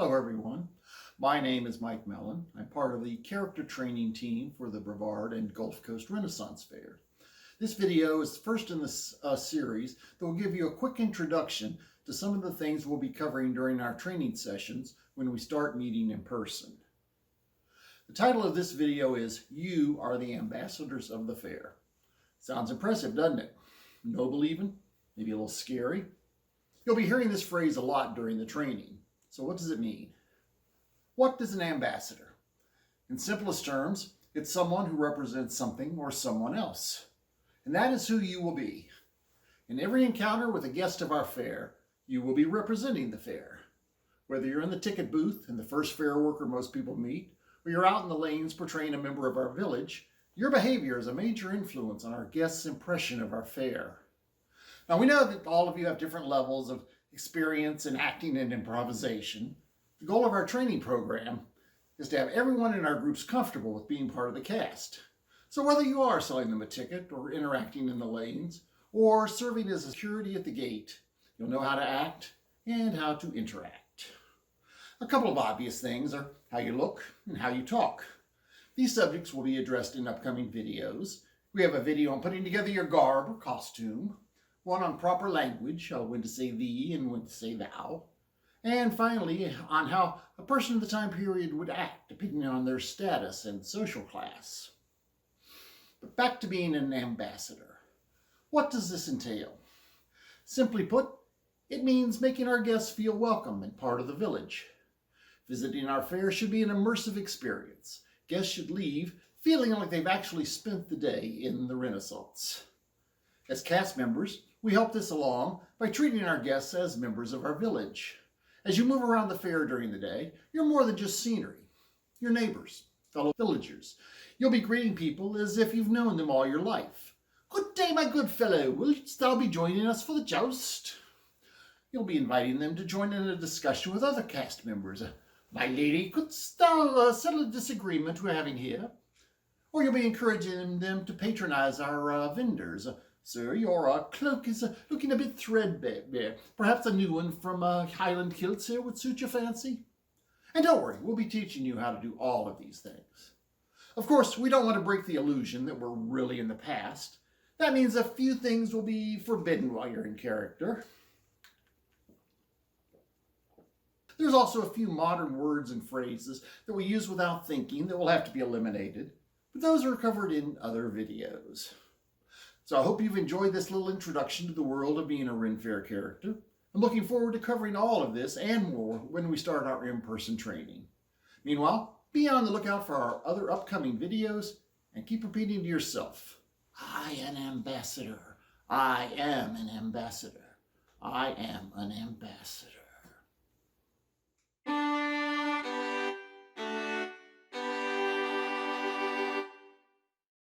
Hello everyone, my name is Mike Mellen. I'm part of the character training team for the Brevard and Gulf Coast Renaissance Fair. This video is the first in this series that will give you a quick introduction to some of the things we'll be covering during our training sessions when we start meeting in person. The title of this video is You Are the Ambassadors of the Fair. Sounds impressive, doesn't it? Noble even? Maybe a little scary? You'll be hearing this phrase a lot during the training. So what does it mean? What is an ambassador? In simplest terms, it's someone who represents something or someone else. And that is who you will be. In every encounter with a guest of our fair, you will be representing the fair. Whether you're in the ticket booth and the first fair worker most people meet, or you're out in the lanes portraying a member of our village, your behavior is a major influence on our guests' impression of our fair. Now, we know that all of you have different levels of experience in acting and improvisation. The goal of our training program is to have everyone in our groups comfortable with being part of the cast. So whether you are selling them a ticket or interacting in the lanes or serving as security at the gate, you'll know how to act and how to interact. A couple of obvious things are how you look and how you talk. These subjects will be addressed in upcoming videos. We have a video on putting together your garb or costume, one on proper language, when to say thee and when to say thou, and finally on how a person of the time period would act depending on their status and social class. But back to being an ambassador. What does this entail? Simply put, it means making our guests feel welcome and part of the village. Visiting our fair should be an immersive experience. Guests should leave feeling like they've actually spent the day in the Renaissance. As cast members, we help this along by treating our guests as members of our village. As you move around the fair during the day, you're more than just scenery. You're neighbors, fellow villagers. You'll be greeting people as if you've known them all your life. Good day, my good fellow. Wilt thou be joining us for the joust? You'll be inviting them to join in a discussion with other cast members. My lady, couldst thou settle a disagreement we're having here? Or you'll be encouraging them to patronize our vendors. Sir, your cloak is looking a bit threadbare. Perhaps a new one from Highland Kilts here would suit your fancy? And don't worry, we'll be teaching you how to do all of these things. Of course, we don't want to break the illusion that we're really in the past. That means a few things will be forbidden while you're in character. There's also a few modern words and phrases that we use without thinking that will have to be eliminated, but those are covered in other videos. So I hope you've enjoyed this little introduction to the world of being a Ren Fair character. I'm looking forward to covering all of this and more when we start our in-person training. Meanwhile, be on the lookout for our other upcoming videos and keep repeating to yourself, I am an ambassador. I am an ambassador. I am an ambassador.